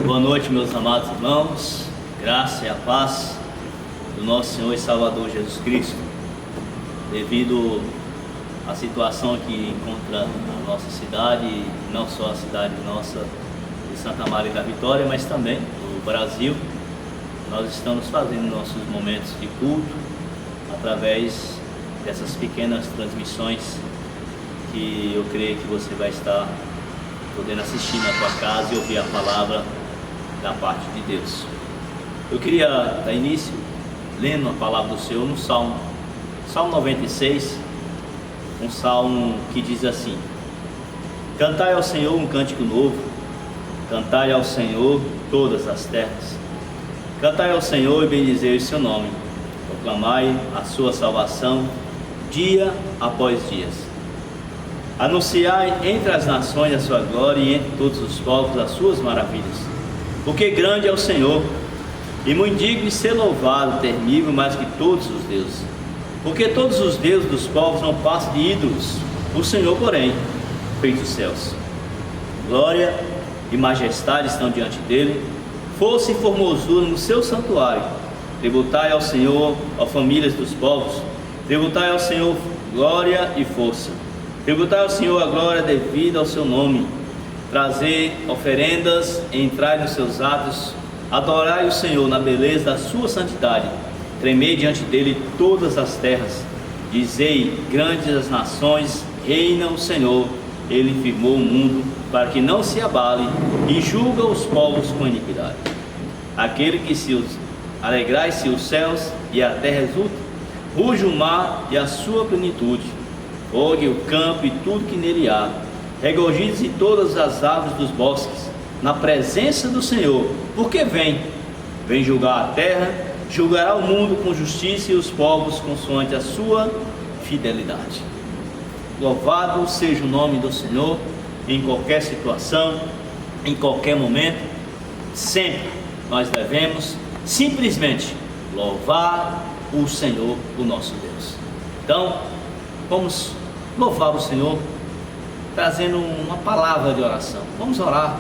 Boa noite, meus amados irmãos, graça e a paz do nosso Senhor e Salvador Jesus Cristo. Devido à situação que encontra a nossa cidade, não só a cidade nossa de Santa Maria da Vitória, mas também no Brasil, nós estamos fazendo nossos momentos de culto através dessas pequenas transmissões que eu creio que você vai estar podendo assistir na tua casa e ouvir a palavra da parte de Deus. Eu queria dar início lendo a palavra do Senhor no Salmo 96, um salmo que diz assim: cantai ao Senhor um cântico novo, cantai ao Senhor todas as terras, cantai ao Senhor e bendizei o seu nome, proclamai a sua salvação dia após dia. Anunciai entre as nações a sua glória e entre todos os povos as suas maravilhas. Porque grande é o Senhor, e muito digno de ser louvado, temível mais que todos os deuses. Porque todos os deuses dos povos não passam de ídolos, o Senhor, porém, fez os céus. Glória e majestade estão diante dele, força e formosura no seu santuário. Tributai ao Senhor, ó famílias dos povos, tributai ao Senhor glória e força. Tributai ao Senhor a glória devida ao seu nome. Trazei oferendas, entrai nos seus atos, adorai o Senhor na beleza da sua santidade. Tremei diante dele todas as terras. Dizei, grandes as nações, reina o Senhor. Ele firmou o mundo para que não se abale e julga os povos com iniquidade. Aquele que alegrai-se os céus e a terra exulta, ruge o mar e a sua plenitude. Fogue o campo e tudo que nele há. Regozije-se todas as árvores dos bosques, na presença do Senhor, porque vem julgar a terra, julgará o mundo com justiça e os povos consoante a sua fidelidade. Louvado seja o nome do Senhor, em qualquer situação, em qualquer momento, sempre nós devemos simplesmente louvar o Senhor, o nosso Deus. Então, vamos louvar o Senhor, trazendo uma palavra de oração. Vamos orar.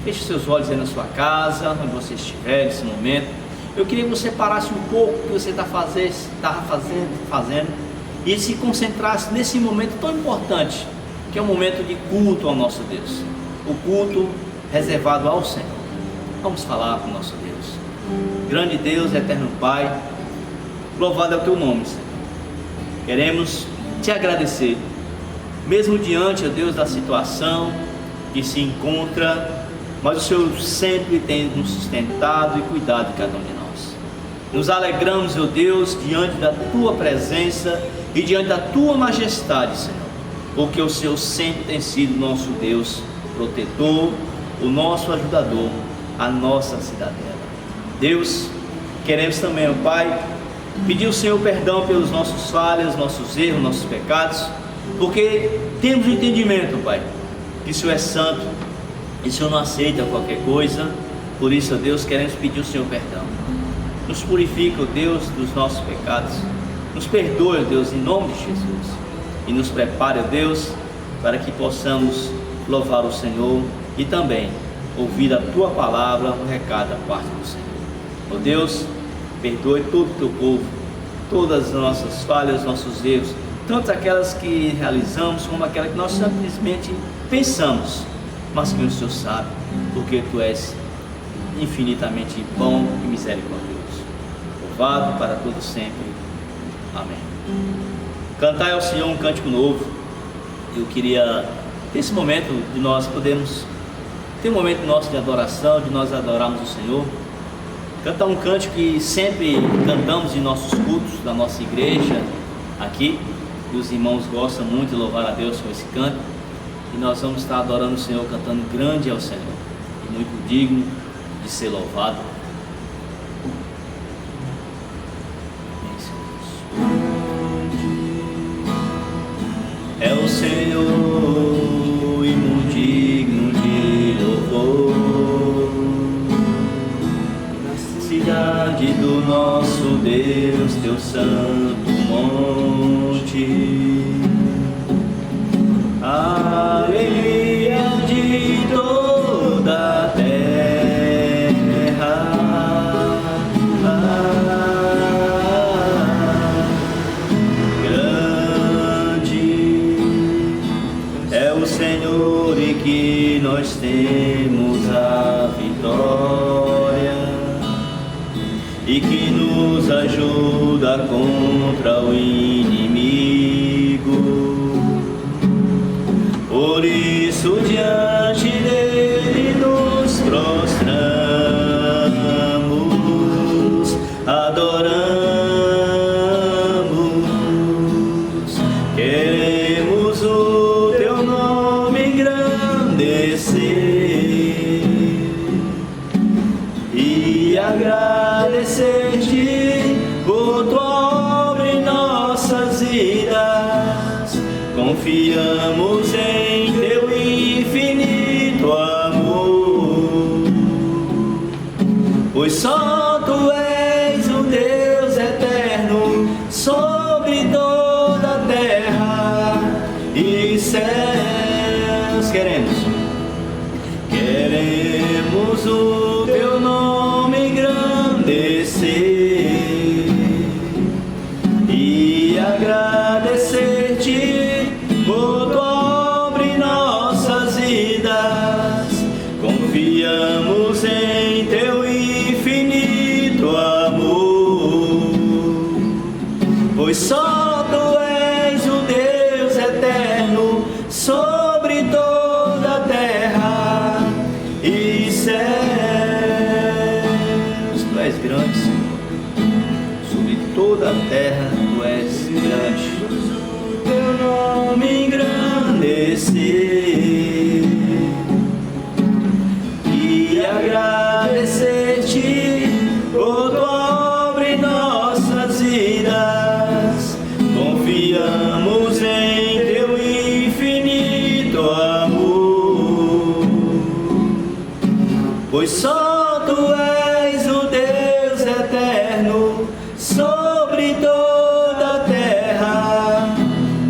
Feche seus olhos aí na sua casa, onde você estiver nesse momento. Eu queria que você parasse um pouco o que você está fazendo e se concentrasse nesse momento tão importante, que é o momento de culto ao nosso Deus, o culto reservado ao Senhor. Vamos falar com o nosso Deus. Grande Deus, eterno Pai, louvado é o teu nome, Senhor. Queremos te agradecer, mesmo diante, ó Deus, da situação que se encontra, mas o Senhor sempre tem nos sustentado e cuidado de cada um de nós. Nos alegramos, ó Deus, diante da tua presença e diante da tua majestade, Senhor, porque o Senhor sempre tem sido nosso Deus protetor, o nosso ajudador, a nossa cidadela. Deus, queremos também, ó Pai, pedir ao Senhor perdão pelos nossos falhas, nossos erros, nossos pecados, porque temos o entendimento, Pai, que o Senhor é santo e o Senhor não aceita qualquer coisa. Por isso, ó Deus, queremos pedir ao Senhor perdão. Nos purifica, ó Deus, dos nossos pecados. Nos perdoe, ó Deus, em nome de Jesus. E nos prepare, ó Deus, para que possamos louvar o Senhor e também ouvir a Tua palavra, um recado da parte do Senhor. Ó Deus, perdoe todo o Teu povo, todas as nossas falhas, nossos erros, tanto aquelas que realizamos como aquelas que nós simplesmente pensamos, mas que o Senhor sabe, porque Tu és infinitamente bom e misericordioso. Louvado para todo sempre. Amém. Cantai ao Senhor um cântico novo. Eu queria, nesse momento, de nós podermos ter um momento nosso de adoração, de nós adorarmos o Senhor. Cantar um cântico que sempre cantamos em nossos cultos da nossa igreja aqui, e os irmãos gostam muito de louvar a Deus com esse canto, e nós vamos estar adorando o Senhor, cantando grande é o Senhor, e muito digno de ser louvado. É o Senhor e muito digno de louvor, na cidade do nosso Deus, teu santo monte. A alegria de toda a terra nele nós temos a vitória e que nos ajuda contra o inimigo. Por isso diante dele nos prostramos, adoramos, queremos o teu nome engrandecer e agradecer-te por tua obra em nossas vidas. Confiamos em teu infinito amor, pois só tu és o Deus eterno sobre toda a terra e céus. Queremos o teu nome engrandecer e agradecer-te por tua obra em nossas vidas. Confiamos em teu infinito amor, pois só tu és o Deus eterno sobre toda a terra e céus. Tu és grande, Senhor, sobre toda a terra tu és grande. Teu nome engrandecer e agradecer-te por tua obra em nossas vidas. Confiamos em teu infinito amor, pois só tu és o Deus eterno sobre toda a terra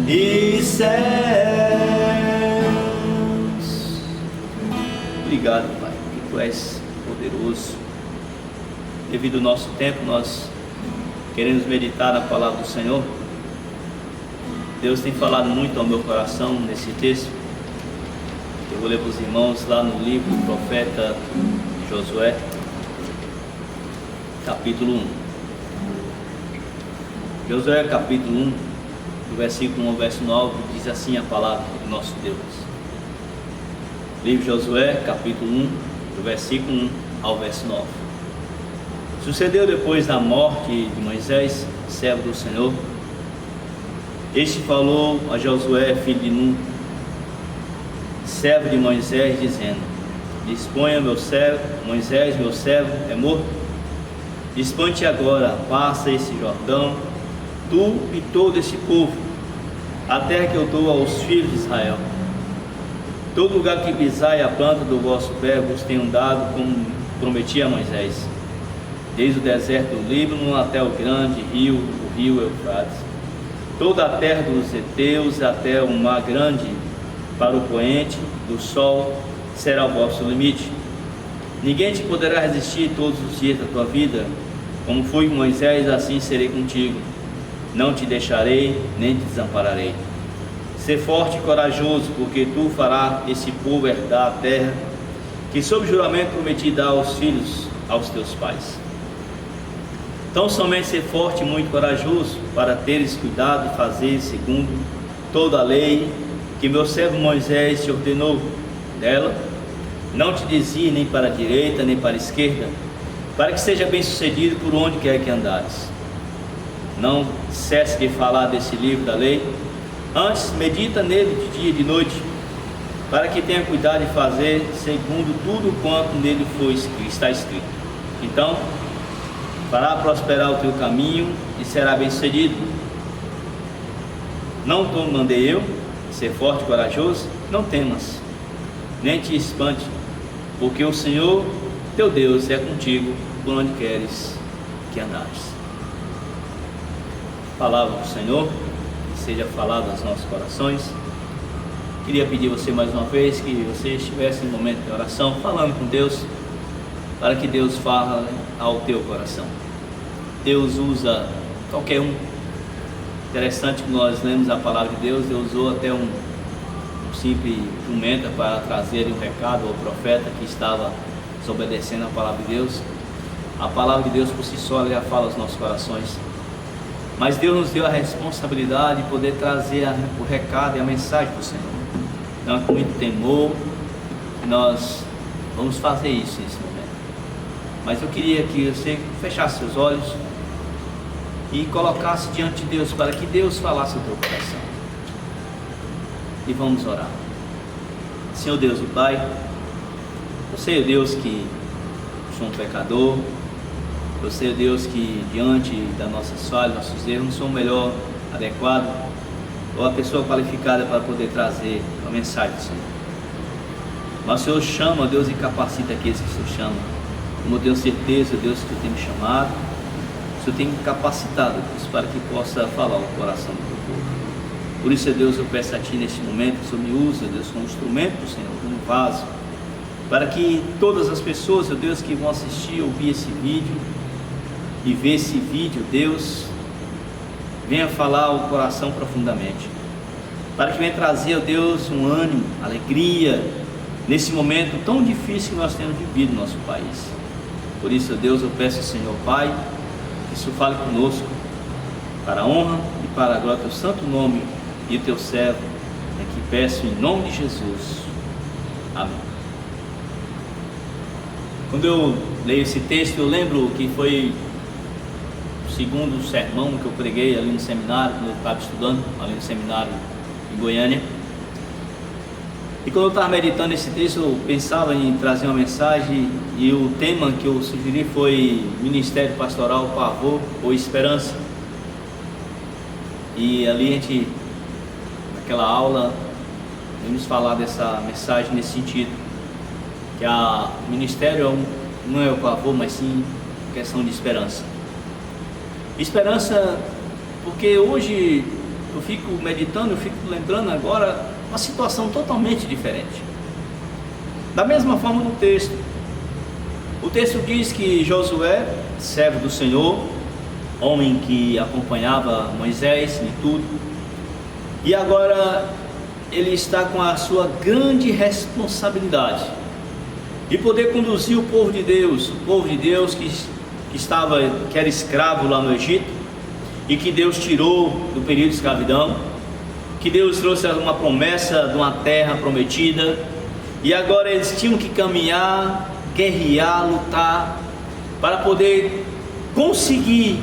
e céus. Obrigado, Pai, que tu és poderoso. Devido ao nosso tempo, nós queremos meditar na palavra do Senhor. Deus tem falado muito ao meu coração nesse texto. Eu vou ler para os irmãos lá no livro do profeta Josué, capítulo 1. Josué, capítulo 1, do versículo 1 ao verso 9, diz assim a palavra do nosso Deus. Livro de Josué, capítulo 1, do versículo 1 ao verso 9. Sucedeu depois da morte de Moisés, servo do Senhor, este falou a Josué, filho de Nun, servo de Moisés, dizendo: disponha, meu servo, Moisés, meu servo, é morto. Dispõe-te agora, passa esse Jordão, tu e todo esse povo, a terra que eu dou aos filhos de Israel. Todo lugar que pisar e a planta do vosso pé vos tenho dado, como prometi a Moisés, desde o deserto do Líbano até o grande rio, o rio Eufrates, toda a terra dos heteus até o mar grande, para o poente do sol será o vosso limite. Ninguém te poderá resistir todos os dias da tua vida. Como fui com Moisés, assim serei contigo. Não te deixarei, nem te desampararei. Sê forte e corajoso, porque tu farás esse povo herdar a terra que sob juramento prometi dar aos filhos, aos teus pais. Então somente ser forte e muito corajoso, para teres cuidado de fazer segundo toda a lei que meu servo Moisés te ordenou. Dela não te desvie nem para a direita nem para a esquerda, para que seja bem sucedido por onde quer que andares. Não cesse de falar desse livro da lei, antes medita nele de dia e de noite, para que tenha cuidado de fazer segundo tudo quanto nele está escrito. Então fará prosperar o teu caminho e será bem sucedido. Não te mandei eu ser forte e corajoso? Não temas, nem te espante, porque o Senhor teu Deus é contigo por onde queres que andares. Palavra do Senhor, que seja falada aos nossos corações. Queria pedir a você mais uma vez que você estivesse em um momento de oração, falando com Deus, para que Deus fale ao teu coração. Deus usa qualquer um. Interessante que nós lemos a palavra de Deus, Deus usou até um simples jumenta para trazer um recado ao profeta que estava desobedecendo a palavra de Deus. A palavra de Deus por si só já fala aos nossos corações. Mas Deus nos deu a responsabilidade de poder trazer o recado e a mensagem do Senhor. Então, com muito temor, nós vamos fazer isso nesse momento. Mas eu queria que você fechasse seus olhos e colocasse diante de Deus, para que Deus falasse ao teu coração. E vamos orar. Senhor Deus e Pai, eu sei, ó Deus, que sou um pecador. Eu sei, ó Deus, que diante das nossas falhas, nossos erros, não sou o melhor, adequado ou a pessoa qualificada para poder trazer a mensagem do Senhor. Mas o Senhor chama, Deus, e capacita aqueles que o Senhor chama. Como eu tenho certeza, Deus, que o Senhor tem me chamado, o Senhor tem me capacitado, Deus, para que possa falar ao coração do teu povo. Por isso, Deus, eu peço a Ti neste momento, que o Senhor me use, Deus, como instrumento do Senhor, como vaso, para que todas as pessoas, ó Deus, que vão assistir, ouvir esse vídeo e ver esse vídeo, Deus, venha falar ao coração profundamente, para que venha trazer, ó Deus, um ânimo, alegria, nesse momento tão difícil que nós temos vivido no nosso país. Por isso, ó Deus, eu peço ao Senhor Pai, que isso fale conosco, para a honra e para a glória do teu santo nome e do teu servo, é que peço em nome de Jesus. Amém. Quando eu leio esse texto, eu lembro que foi o segundo sermão que eu preguei ali no seminário, quando eu estava estudando ali no seminário em Goiânia. E quando eu estava meditando esse texto, eu pensava em trazer uma mensagem, e o tema que eu sugeri foi Ministério Pastoral, Pavor ou Esperança. E ali a gente, naquela aula, vamos falar dessa mensagem nesse sentido, que o ministério não é o pavor, mas sim questão de esperança. Esperança, porque hoje eu fico meditando, eu fico lembrando agora uma situação totalmente diferente. Da mesma forma no texto. O texto diz que Josué, servo do Senhor, homem que acompanhava Moisés em tudo, e agora ele está com a sua grande responsabilidade de poder conduzir o povo de Deus que era escravo lá no Egito, e que Deus tirou do período de escravidão, que Deus trouxe uma promessa de uma terra prometida, e agora eles tinham que caminhar, guerrear, lutar, para poder conseguir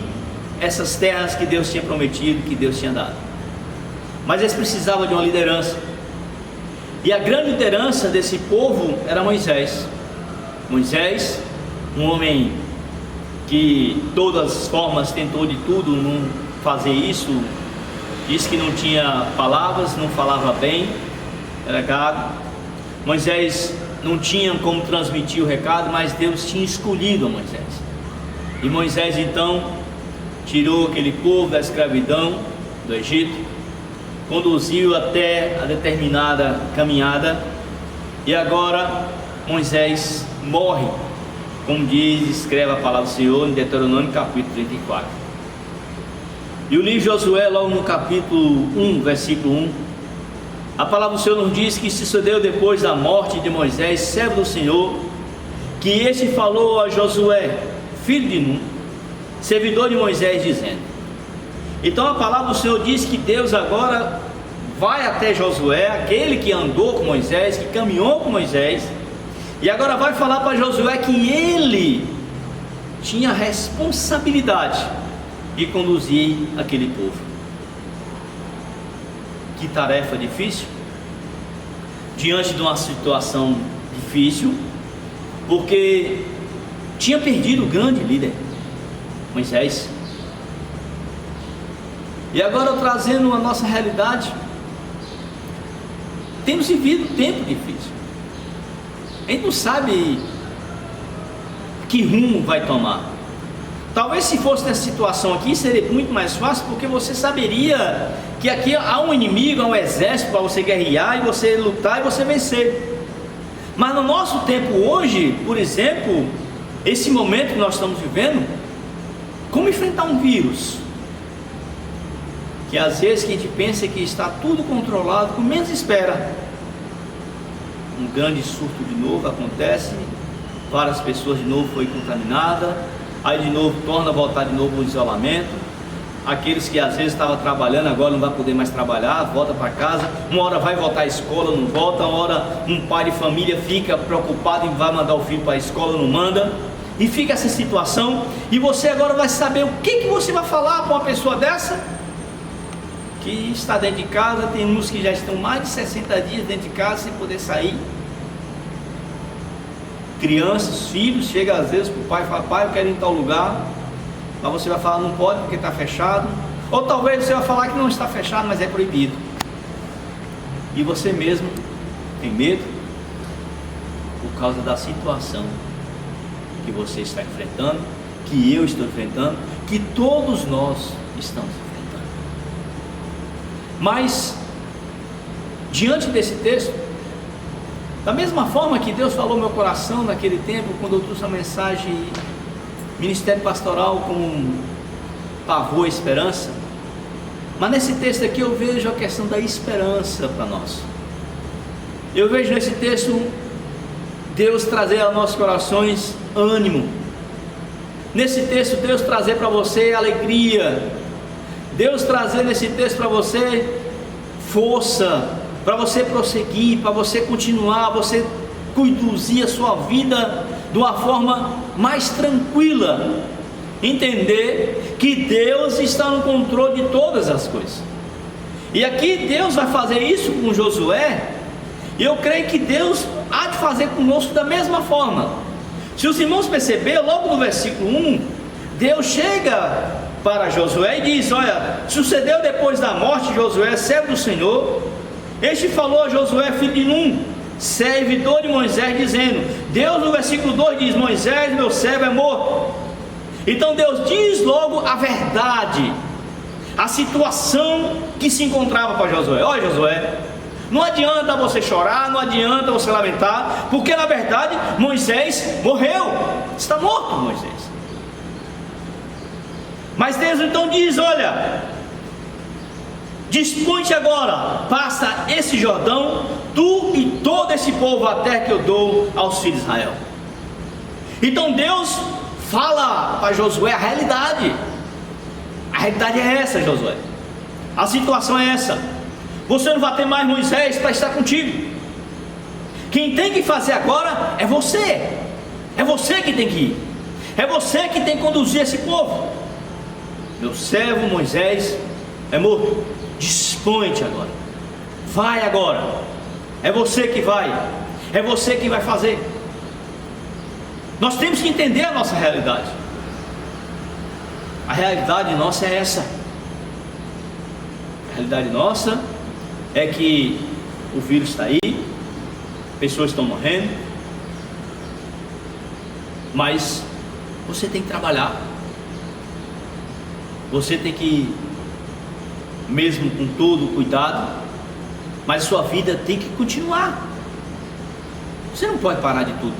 essas terras que Deus tinha prometido, que Deus tinha dado. Mas eles precisavam de uma liderança, e a grande liderança desse povo era Moisés. Moisés, um homem que de todas as formas tentou de tudo não fazer isso, disse que não tinha palavras, não falava bem, era gago. Moisés não tinha como transmitir o recado, mas Deus tinha escolhido a Moisés, e Moisés então tirou aquele povo da escravidão do Egito, conduziu até a determinada caminhada, e agora Moisés morre, como escreve a palavra do Senhor em Deuteronômio capítulo 34. E o livro de Josué, logo no capítulo 1, versículo 1, a palavra do Senhor nos diz que sucedeu depois da morte de Moisés, servo do Senhor, que este falou a Josué, filho de Nun, servidor de Moisés, dizendo. Então a palavra do Senhor diz que Deus agora vai até Josué, aquele que andou com Moisés, que caminhou com Moisés, e agora vai falar para Josué que ele tinha a responsabilidade de conduzir aquele povo. Que tarefa difícil, diante de uma situação difícil, porque tinha perdido o grande líder, Moisés. E agora trazendo a nossa realidade, temos vivido um tempo difícil. A gente não sabe que rumo vai tomar. Talvez se fosse nessa situação aqui seria muito mais fácil, porque você saberia que aqui há um inimigo, há um exército para você guerrear e você lutar e você vencer. Mas no nosso tempo hoje, por exemplo, esse momento que nós estamos vivendo, como enfrentar um vírus que às vezes que a gente pensa que está tudo controlado, com menos espera, um grande surto de novo acontece, várias pessoas de novo foram contaminadas, aí de novo torna a voltar de novo o isolamento. Aqueles que às vezes estavam trabalhando agora não vai poder mais trabalhar, volta para casa, uma hora vai voltar à escola, não volta, uma hora um pai de família fica preocupado em vai mandar o filho para a escola, não manda, e fica essa situação, e você agora vai saber o que você vai falar para uma pessoa dessa, que está dentro de casa. Tem uns que já estão mais de 60 dias dentro de casa sem poder sair, crianças, filhos, chega às vezes para o pai e fala: pai, eu quero ir em tal lugar, mas você vai falar: não pode porque está fechado. Ou talvez você vai falar que não está fechado, mas é proibido, e você mesmo tem medo por causa da situação que você está enfrentando, que eu estou enfrentando, que todos nós estamos enfrentando. Mas diante desse texto, da mesma forma que Deus falou no meu coração naquele tempo, quando eu trouxe a mensagem Ministério Pastoral com pavor e esperança, mas nesse texto aqui eu vejo a questão da esperança para nós. Eu vejo nesse texto Deus trazer aos nossos corações ânimo. Nesse texto Deus trazer para você alegria. Deus trazer nesse texto para você força, para você prosseguir, para você continuar, você conduzir a sua vida de uma forma mais tranquila, entender que Deus está no controle de todas as coisas. E aqui Deus vai fazer isso com Josué, e eu creio que Deus há de fazer conosco da mesma forma. Se os irmãos perceberam, logo no versículo 1, Deus chega para Josué e diz: olha, sucedeu depois da morte de Josué, servo do Senhor, este falou a Josué, filho de Num, servidor de Moisés, dizendo: Deus no versículo 2 diz: Moisés, meu servo, é morto. Então Deus diz logo a verdade, a situação que se encontrava para Josué. Olha, Josué, não adianta você chorar, não adianta você lamentar, porque na verdade Moisés morreu, está morto Moisés. Mas Deus então diz: olha, dispõe-te agora, passa esse Jordão, tu e todo esse povo, a terra que eu dou aos filhos de Israel. Então Deus fala para Josué a realidade. A realidade é essa, Josué. A situação é essa. Você não vai ter mais Moisés para estar contigo. Quem tem que fazer agora é você. É você que tem que ir. É você que tem que conduzir esse povo. Meu servo Moisés é morto. Dispõe-te agora. Vai agora. É você que vai. É você que vai fazer. Nós temos que entender a nossa realidade. A realidade nossa é essa. A realidade nossa é que o vírus está aí, pessoas estão morrendo, mas você tem que trabalhar. Você tem que, mesmo com todo cuidado, mas sua vida tem que continuar. Você não pode parar de tudo.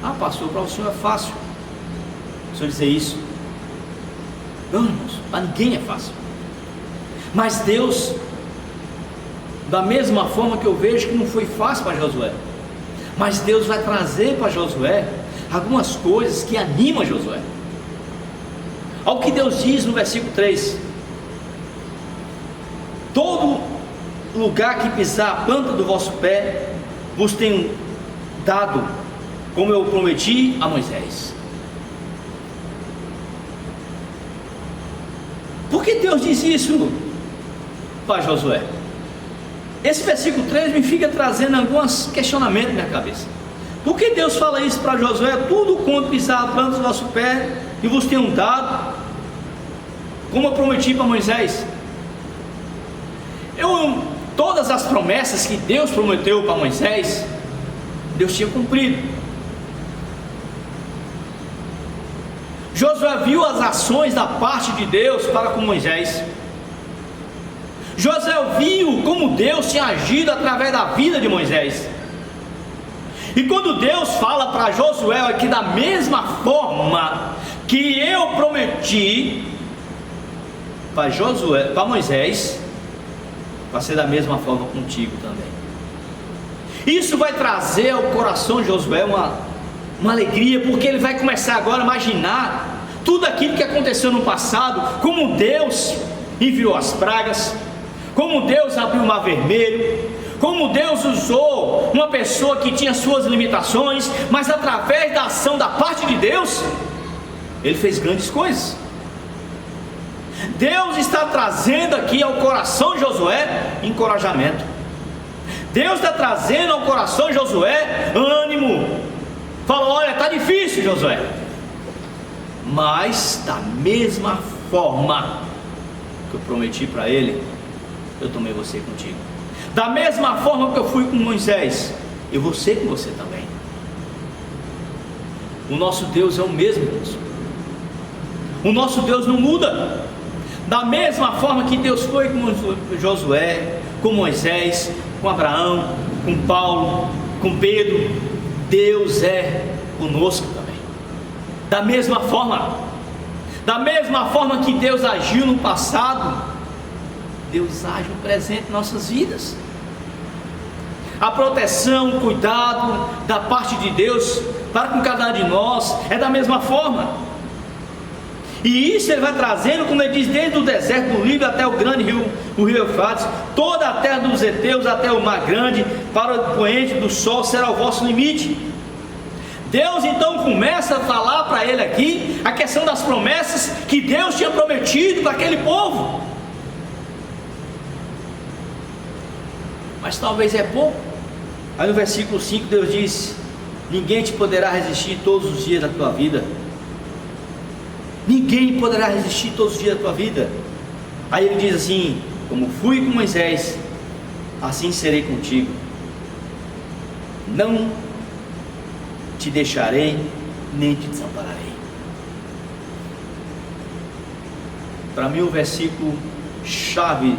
Ah, pastor, para o senhor é fácil o senhor dizer isso. Não, irmãos, para ninguém é fácil. Mas Deus, da mesma forma que eu vejo que não foi fácil para Josué, mas Deus vai trazer para Josué algumas coisas que animam Josué. Olha o que Deus diz no versículo 3: todo lugar que pisar a planta do vosso pé, vos tenho dado, como eu prometi a Moisés. Por que Deus diz isso para Josué? Esse versículo 3 me fica trazendo alguns questionamentos na minha cabeça. Por que Deus fala isso para Josué? Tudo quanto pisar a planta do nosso pé, e vos tenho dado, como eu prometi para Moisés. Todas as promessas que Deus prometeu para Moisés, Deus tinha cumprido. Josué viu as ações da parte de Deus para com Moisés. Josué viu como Deus tinha agido através da vida de Moisés. E quando Deus fala para Josué aqui, da mesma forma que eu prometi para Moisés, vai ser da mesma forma contigo também. Isso vai trazer ao coração de Josué uma alegria, porque ele vai começar agora a imaginar tudo aquilo que aconteceu no passado, como Deus enviou as pragas, como Deus abriu o mar vermelho, como Deus usou uma pessoa que tinha suas limitações, mas através da ação da parte de Deus, Ele fez grandes coisas. Deus está trazendo aqui ao coração de Josué encorajamento. Deus está trazendo ao coração de Josué ânimo. Falou: olha, está difícil, Josué, mas da mesma forma que eu prometi para ele, eu tomei você contigo. Da mesma forma que eu fui com Moisés, eu vou ser com você também. O nosso Deus é o mesmo, Deus. O nosso Deus não muda. Da mesma forma que Deus foi com Josué, com Moisés, com Abraão, com Paulo, com Pedro, Deus é conosco também. Da mesma forma que Deus agiu no passado, Deus age no presente em nossas vidas. A proteção, o cuidado da parte de Deus para com cada um de nós é da mesma forma. E isso Ele vai trazendo, como Ele diz, desde o deserto do Líbano até o grande rio, o rio Eufrates, toda a terra dos heteus até o mar grande, para o poente do sol será o vosso limite. Deus então começa a falar para ele aqui a questão das promessas que Deus tinha prometido para aquele povo. Mas talvez é pouco. Aí no versículo 5 Deus diz: ninguém te poderá resistir todos os dias da tua vida. Ninguém poderá resistir todos os dias da tua vida. Aí ele diz assim: como fui com Moisés, assim serei contigo. Não te deixarei, nem te desampararei. Para mim o versículo chave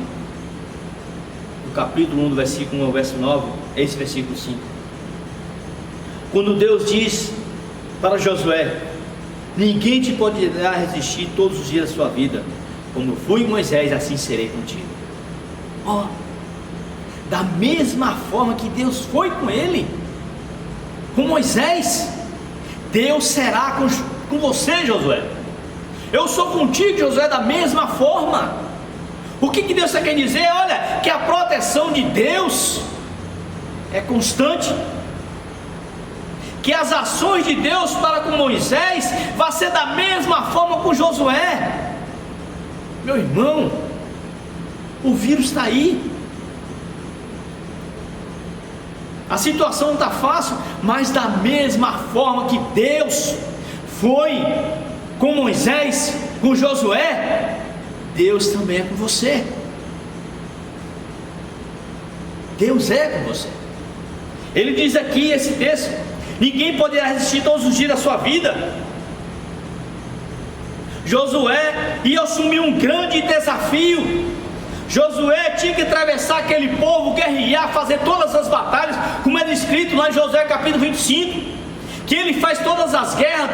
do capítulo 1, do versículo 1 ao verso 9, é esse versículo 5. Quando Deus diz para Josué: ninguém te poderá resistir todos os dias da sua vida. Como fui Moisés, assim serei contigo. Ó, da mesma forma que Deus foi com ele, com Moisés, Deus será com você, Josué. Eu sou contigo, Josué, da mesma forma. O que Deus está querendo dizer? Olha, que a proteção de Deus é constante, que as ações de Deus para com Moisés vai ser da mesma forma com Josué. Meu irmão, o vírus está aí, a situação não está fácil, mas da mesma forma que Deus foi com Moisés, com Josué, Deus também é com você. Deus é com você. Ele diz aqui esse texto: ninguém poderá resistir todos os dias da sua vida. Josué ia assumir um grande desafio. Josué tinha que atravessar aquele povo, guerrear, fazer todas as batalhas, como é descrito lá em Josué capítulo 25, que ele faz todas as guerras.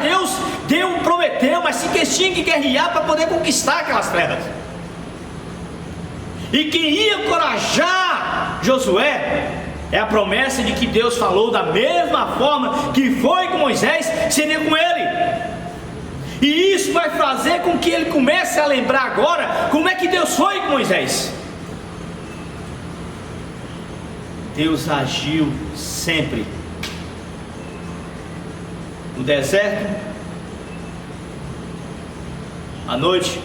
Deus prometeu, mas se que tinha que guerrear para poder conquistar aquelas terras. E quem ia encorajar Josué é a promessa de que Deus falou: da mesma forma que foi com Moisés, seria com ele. E isso vai fazer com que ele comece a lembrar agora como é que Deus foi com Moisés. Deus agiu sempre. No deserto, à noite,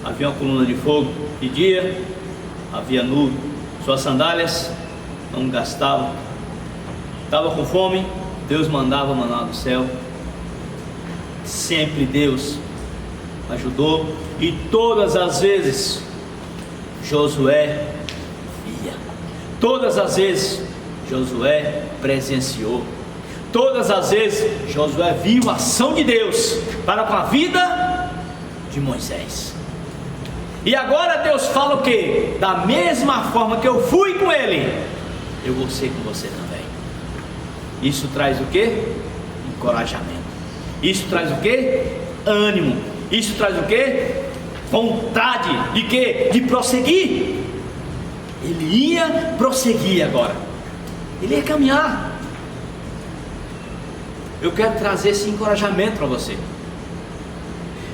havia uma coluna de fogo. De dia, havia nuvem. Suas sandálias não gastavam. Estava com fome, Deus mandava maná do céu. Sempre Deus ajudou, e todas as vezes Josué via, todas as vezes Josué presenciou, todas as vezes Josué viu a ação de Deus para com a vida de Moisés. E agora Deus fala o que? Da mesma forma que eu fui com ele, eu vou ser com você também. Isso traz o que? Encorajamento. Isso traz o que? Ânimo. Isso traz o que? Vontade de quê? De prosseguir. Ele ia prosseguir agora. Ele ia caminhar. Eu quero trazer esse encorajamento para você.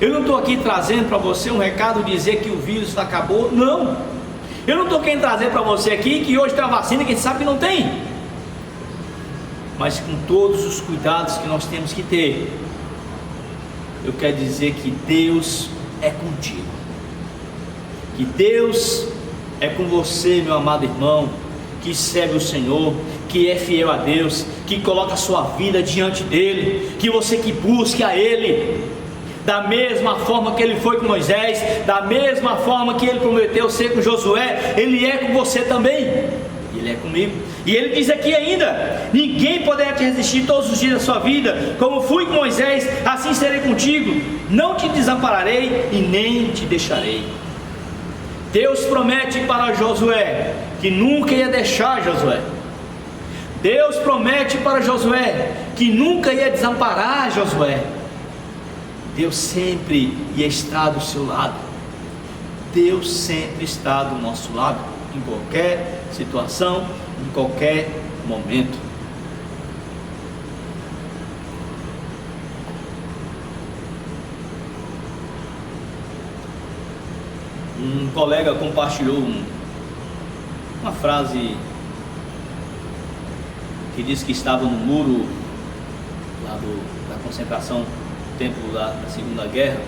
Eu não estou aqui trazendo para você um recado dizer que o vírus acabou. Não. Eu não estou querendo trazer para você aqui que hoje tem a vacina que a gente sabe que não tem. Mas com todos os cuidados que nós temos que ter, eu quero dizer que Deus é contigo. Que Deus é com você, meu amado irmão, que serve o Senhor, que é fiel a Deus, que coloca a sua vida diante dEle, que você que busque a Ele, da mesma forma que Ele foi com Moisés, da mesma forma que Ele prometeu ser com Josué, Ele é com você também, Ele é comigo. E Ele diz aqui ainda: ninguém poderá te resistir todos os dias da sua vida, como fui com Moisés, assim serei contigo, não te desampararei e nem te deixarei. Deus promete para Josué que nunca ia deixar Josué. Deus promete para Josué que nunca ia desamparar Josué. Deus sempre ia estar do seu lado. Deus sempre está do nosso lado, em qualquer situação, em qualquer momento. Um colega compartilhou uma frase que diz que estava no muro lá da concentração, no tempo da Segunda Guerra,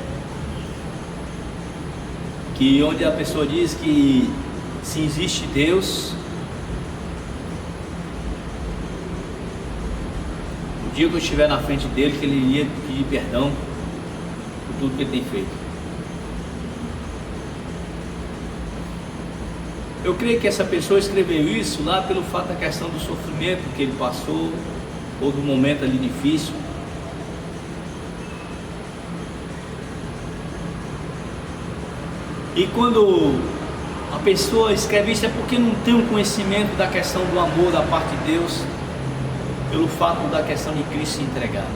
que onde a pessoa diz que se existe Deus, o dia que eu estiver na frente dele, que ele iria pedir perdão por tudo que ele tem feito. Eu creio que essa pessoa escreveu isso lá pelo fato da questão do sofrimento que ele passou, ou do momento ali difícil. E quando a pessoa escreve isso é porque não tem um conhecimento da questão do amor da parte de Deus, pelo fato da questão de Cristo se entregar.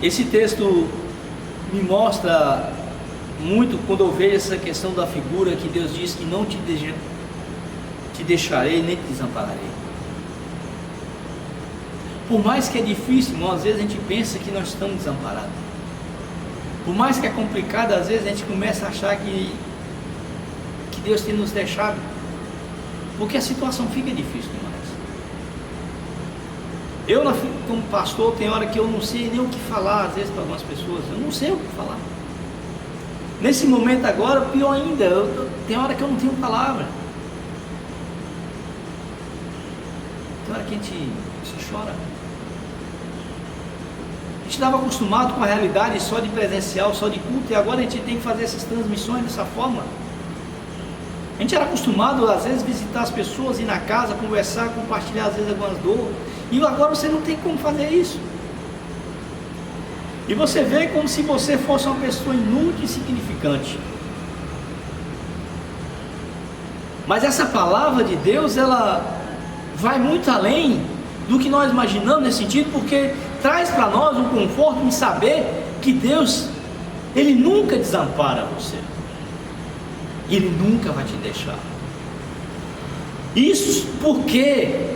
Esse texto me mostra muito quando eu vejo essa questão da figura que Deus diz que não te deixarei nem te desampararei. Por mais que é difícil, irmão, às vezes a gente pensa que nós estamos desamparados. Por mais que é complicado, às vezes a gente começa a achar que Deus tem nos deixado, porque a situação fica difícil demais. Eu, como pastor, tem hora que eu não sei nem o que falar, às vezes, para algumas pessoas. Eu não sei o que falar. Nesse momento agora, pior ainda, tem hora que eu não tenho palavra. Tem hora que a gente só chora. A gente estava acostumado com a realidade só de presencial, só de culto, e agora a gente tem que fazer essas transmissões dessa forma. A gente era acostumado, às vezes, visitar as pessoas, ir na casa, conversar, compartilhar, às vezes, algumas dores, e agora você não tem como fazer isso. E você vê como se você fosse uma pessoa inútil e insignificante. Mas essa palavra de Deus, ela vai muito além do que nós imaginamos nesse sentido, porque traz para nós um conforto em saber que Deus, Ele nunca desampara você. Ele nunca vai te deixar. Isso por quê?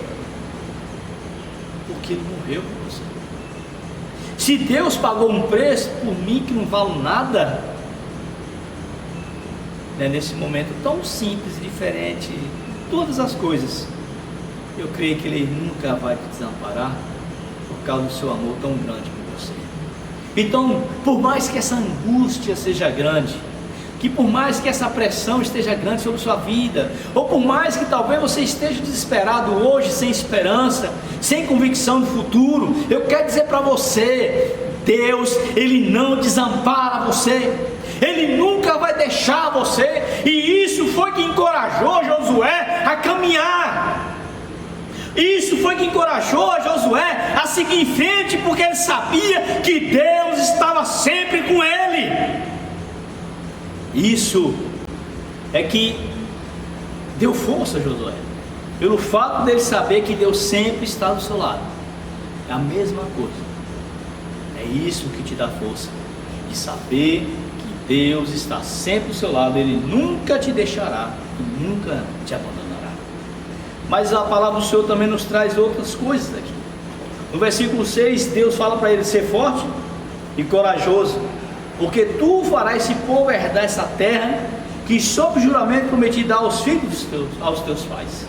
Porque Ele morreu por você. Se Deus pagou um preço por mim que não vale nada, né, nesse momento tão simples, diferente, todas as coisas, eu creio que Ele nunca vai te desamparar por causa do seu amor tão grande por você. Então, por mais que essa angústia seja grande, que por mais que essa pressão esteja grande sobre sua vida, ou por mais que talvez você esteja desesperado hoje, sem esperança, sem convicção do futuro, eu quero dizer para você, Deus, Ele não desampara você, Ele nunca vai deixar você, e isso foi que encorajou Josué a caminhar, isso foi que encorajou Josué a seguir em frente, porque ele sabia que Deus estava sempre com ele. Isso é que deu força a Josué, pelo fato dele saber que Deus sempre está do seu lado. É a mesma coisa. É isso que te dá força, de saber que Deus está sempre ao seu lado, Ele nunca te deixará e nunca te abandonará. Mas a palavra do Senhor também nos traz outras coisas aqui. No versículo 6, Deus fala para ele ser forte e corajoso, porque tu farás esse povo herdar essa terra que sob juramento prometi dar aos filhos aos teus pais.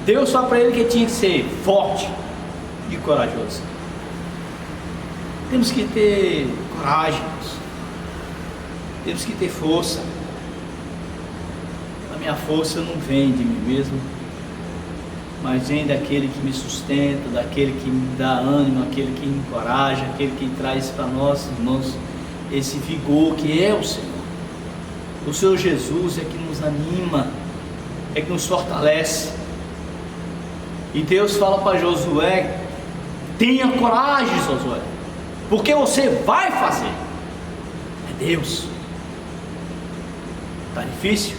Deus fala para ele que tinha que ser forte e corajoso. Temos que ter coragem, temos que ter força. A minha força não vem de mim mesmo, mas vem daquele que me sustenta, daquele que me dá ânimo, aquele que me encoraja, aquele que traz para nós, irmãos, esse vigor que é o Senhor. O Senhor Jesus é que nos anima, é que nos fortalece. E Deus fala para Josué: tenha coragem, Josué, porque você vai fazer. É Deus. Está difícil,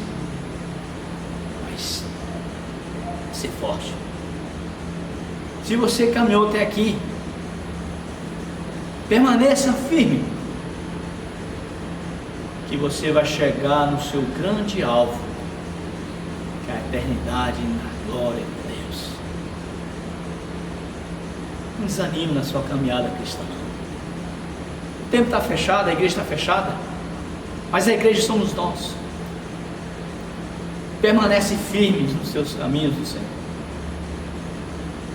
mas ser forte. Se você caminhou até aqui, permaneça firme, que você vai chegar no seu grande alvo, que é a eternidade na glória de Deus. Não desanime na sua caminhada cristã. O tempo está fechado, a igreja está fechada, mas a igreja somos nós. Permanece firme nos seus caminhos do Senhor.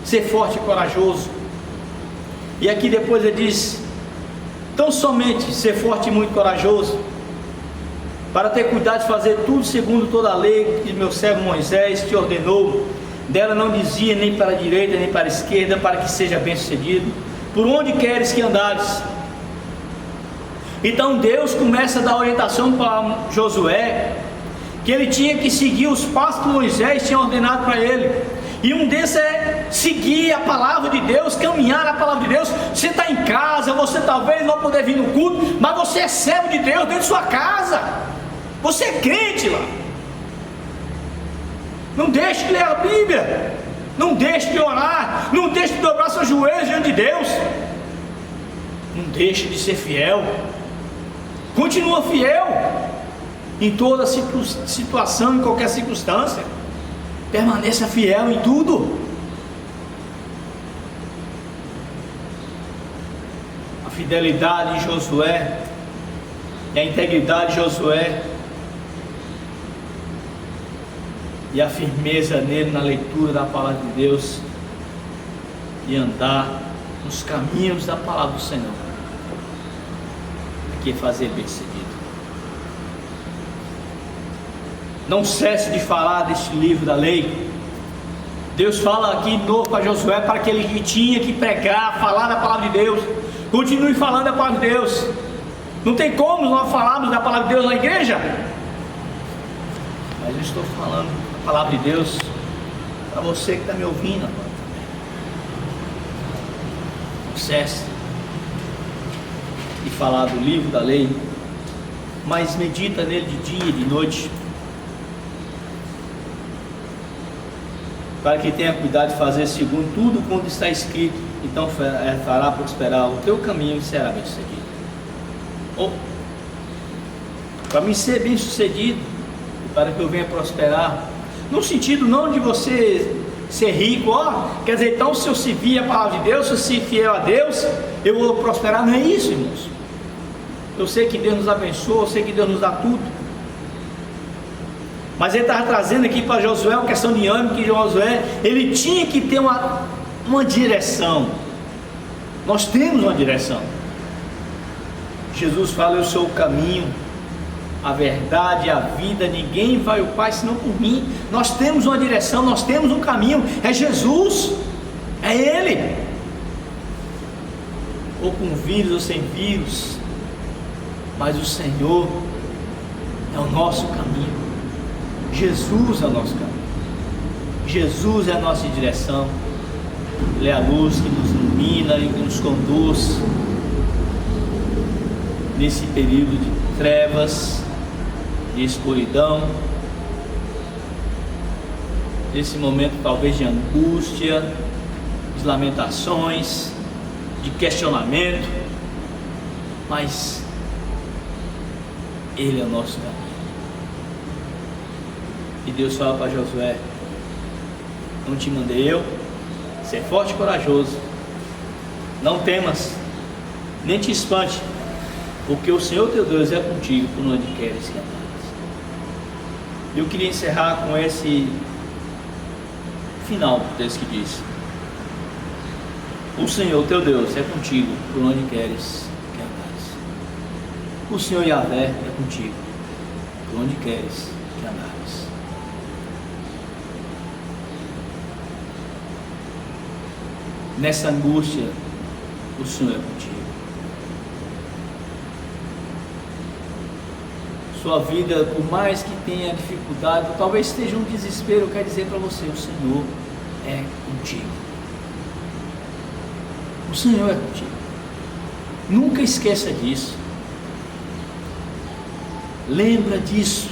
Ser forte e corajoso. E aqui depois ele diz: tão somente ser forte e muito corajoso, para ter cuidado de fazer tudo segundo toda a lei que meu servo Moisés te ordenou. Dela não dizia nem para a direita nem para a esquerda, para que seja bem sucedido por onde queres que andares. Então Deus começa a dar orientação para Josué, que ele tinha que seguir os passos que Moisés tinha ordenado para ele. E um desses é seguir a palavra de Deus, caminhar na palavra de Deus. Você está em casa, você talvez não poder vir no culto, mas você é servo de Deus dentro de sua casa. Você é crente lá. Não deixe de ler a Bíblia, não deixe de orar, não deixe de dobrar seus joelhos diante de Deus, não deixe de ser fiel. Continua fiel em toda situação, em qualquer circunstância. Permaneça fiel em tudo. A fidelidade de Josué e a integridade de Josué e a firmeza nele na leitura da palavra de Deus e andar nos caminhos da palavra do Senhor, que é fazer bem seguido. Não cesse de falar deste livro da lei. Deus fala aqui de novo para Josué, para que ele tinha que pregar, falar da palavra de Deus. Continue falando da palavra de Deus. Não tem como nós falarmos da palavra de Deus na igreja, mas eu estou falando a palavra de Deus para você que está me ouvindo agora. Não cesse de falar do livro da lei, mas medita nele de dia e de noite, para que tenha cuidado de fazer segundo tudo quanto está escrito, então fará prosperar o teu caminho e será bem sucedido. Para mim ser bem sucedido, para que eu venha prosperar, no sentido não de você ser rico, quer dizer, então se eu servir a palavra de Deus, se eu ser fiel a Deus, eu vou prosperar. Não é isso, irmãos. Eu sei que Deus nos abençoa, eu sei que Deus nos dá tudo, mas ele estava trazendo aqui para Josué uma questão de ânimo, que Josué, ele tinha que ter uma direção. Nós temos uma direção. Jesus fala: eu sou o caminho, a verdade e a vida, ninguém vai ao Pai senão por mim. Nós temos uma direção, nós temos um caminho, é Jesus, é Ele. Ou com vírus ou sem vírus, mas o Senhor é o nosso caminho. Jesus é o nosso caminho, Jesus é a nossa direção. Ele é a luz que nos ilumina e que nos conduz nesse período de trevas, de escuridão, nesse momento talvez de angústia, de lamentações, de questionamento, mas Ele é o nosso caminho. E Deus fala para Josué: não te mandei eu? Ser forte e corajoso, não temas, nem te espante, porque o Senhor teu Deus é contigo por onde queres que andares. Eu queria encerrar com esse final do texto que diz: o Senhor teu Deus é contigo por onde queres que andares. O Senhor Yahvé é contigo por onde queres que andares. Nessa angústia, o Senhor é contigo. Sua vida, por mais que tenha dificuldade, talvez esteja um desespero, eu quero dizer para você: o Senhor é contigo. O Senhor é contigo. Nunca esqueça disso. Lembra disso.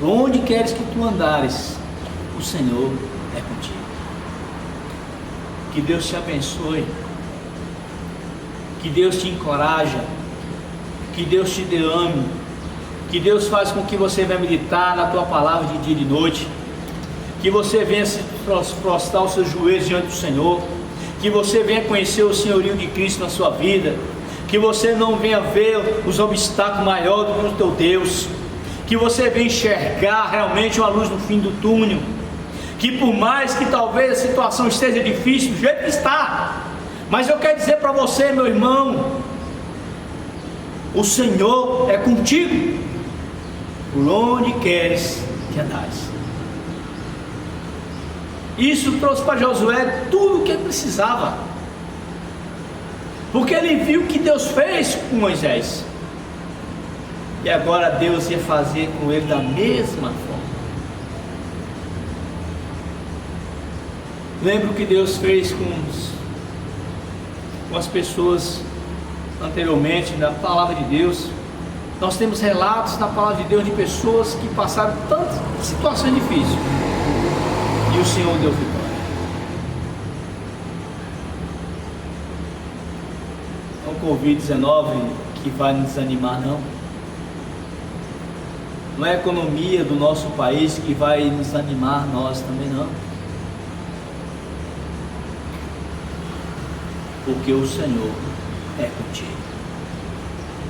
Por onde queres que tu andares, o Senhor é contigo. Que Deus te abençoe, que Deus te encoraje, que Deus te dê ânimo, que Deus faz com que você venha meditar na tua palavra de dia e de noite, que você venha se prostrar os seus joelhos diante do Senhor, que você venha conhecer o senhorio de Cristo na sua vida, que você não venha ver os obstáculos maiores do que o teu Deus, que você venha enxergar realmente uma luz no fim do túnel, que por mais que talvez a situação esteja difícil do jeito que está, mas eu quero dizer para você, meu irmão, o Senhor é contigo por onde queres que andares. Isso trouxe para Josué tudo o que ele precisava, porque ele viu o que Deus fez com Moisés, e agora Deus ia fazer com ele da mesma forma. Lembra o que Deus fez com as pessoas anteriormente na palavra de Deus. Nós temos relatos na palavra de Deus de pessoas que passaram tantas situações difíceis e o Senhor deu vitória. Não é o Covid-19 que vai nos desanimar, não. Não é a economia do nosso país que vai nos animar, nós também não. Porque o Senhor é contigo.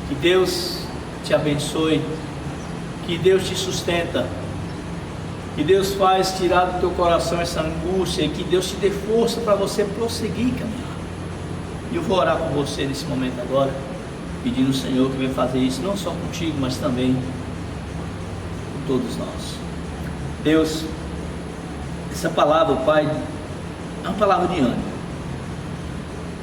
Que Deus te abençoe, que Deus te sustenta, que Deus faz tirar do teu coração essa angústia e que Deus te dê força para você prosseguir e caminhar. E eu vou orar com você nesse momento agora, pedindo ao Senhor que venha fazer isso não só contigo, mas também com todos nós. Deus, essa palavra, Pai, é uma palavra de ânimo.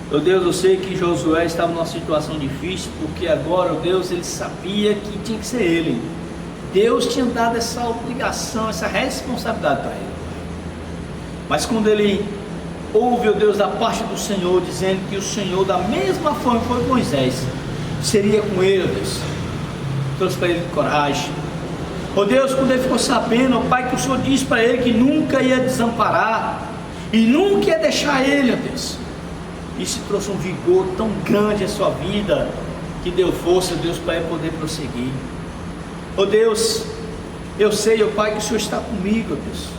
Meu Deus, eu sei que Josué estava numa situação difícil, porque agora, Deus, ele sabia que tinha que ser ele. Deus tinha dado essa obrigação, essa responsabilidade para ele. Mas quando ele ouve, ó Deus, da parte do Senhor, dizendo que o Senhor, da mesma forma que foi com Moisés, seria com ele, ó Deus, trouxe para ele coragem. Ó Deus, quando ele ficou sabendo, ó Pai, que o Senhor disse para ele que nunca ia desamparar e nunca ia deixar ele, ó Deus, isso trouxe um vigor tão grande à sua vida, que deu força, Deus, para ele poder prosseguir. Oh Deus, eu sei, oh Pai, que o Senhor está comigo, oh Deus.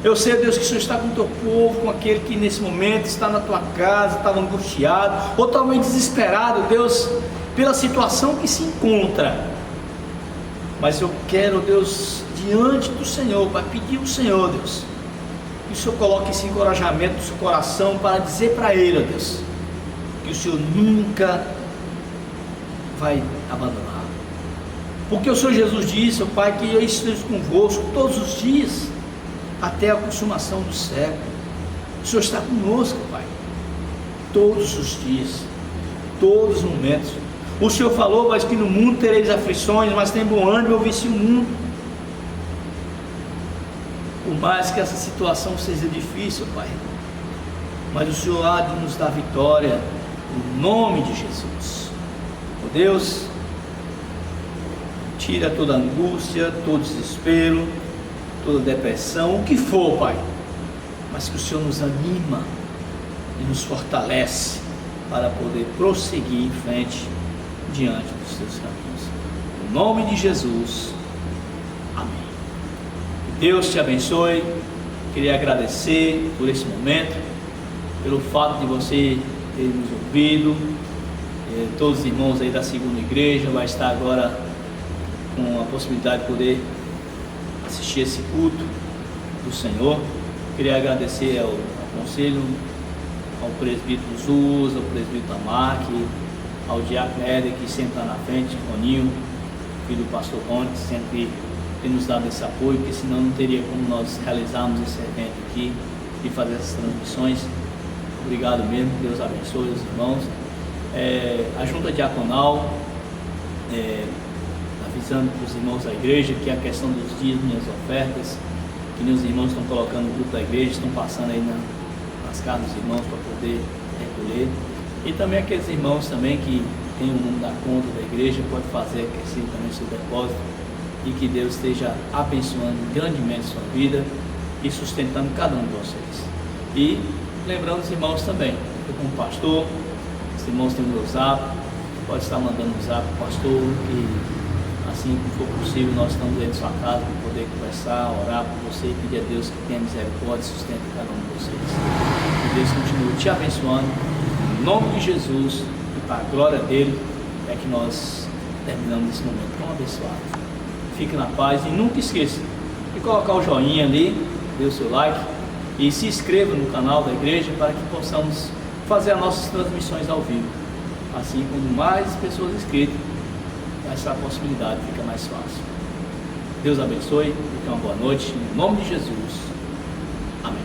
Eu sei, Deus, que o Senhor está com o teu povo, com aquele que nesse momento está na tua casa, estava angustiado, ou talvez desesperado, Deus, pela situação que se encontra. Mas eu quero, Deus, diante do Senhor, para pedir ao Senhor, Deus, que o Senhor coloque esse encorajamento no seu coração para dizer para ele, ó Deus, que o Senhor nunca vai abandonar. Porque o Senhor Jesus disse, ó Pai, que eu esteja convosco todos os dias, até a consumação do século. O Senhor está conosco, Pai, todos os dias, todos os momentos. O Senhor falou, mas que no mundo tereis aflições, mas tem bom ânimo, eu venci o mundo. Por mais que essa situação seja difícil, Pai, mas o Senhor há de nos dar vitória, no nome de Jesus. Ó Deus, tira toda angústia, todo desespero, toda depressão, o que for, Pai, mas que o Senhor nos anima e nos fortalece para poder prosseguir em frente diante dos teus caminhos. no nome de Jesus. Amém. Que Deus te abençoe. Queria agradecer por esse momento, pelo fato de você ter nos ouvido. Todos os irmãos aí da segunda igreja vai estar agora com a possibilidade de poder assistir esse culto do Senhor. Queria agradecer ao conselho, ao presbítero Zuz, ao presbítero Amarque, ao diácono Éder, que sempre está na frente, Roninho, filho do pastor Rony, que sempre tem nos dado esse apoio, porque senão não teria como nós realizarmos esse evento aqui e fazer essas transmissões. Obrigado mesmo, Deus abençoe os irmãos. A junta diaconal, avisando para os irmãos da igreja que a questão dos dízimos e as ofertas, que os irmãos estão colocando no grupo da igreja, estão passando aí nas casas dos irmãos para poder recolher. E também aqueles irmãos também que têm o nome da conta da igreja, pode fazer aquecido também seu depósito, e que Deus esteja abençoando grandemente a sua vida e sustentando cada um de vocês. E lembrando os irmãos também, eu como pastor, os irmãos têm o meu zap, pode estar mandando um zap para o pastor, que assim que for possível nós estamos aí na sua casa para poder conversar, orar por você e pedir a Deus que tenha misericórdia e sustente cada um de vocês. Que Deus continue te abençoando, em nome de Jesus, e para a glória dele é que nós terminamos esse momento tão abençoado. Fique na paz e nunca esqueça de colocar o joinha ali, dê o seu like e se inscreva no canal da igreja para que possamos fazer as nossas transmissões ao vivo. Assim, quando mais pessoas inscritas, essa possibilidade fica mais fácil. Deus abençoe, tenha uma boa noite, em nome de Jesus. Amém.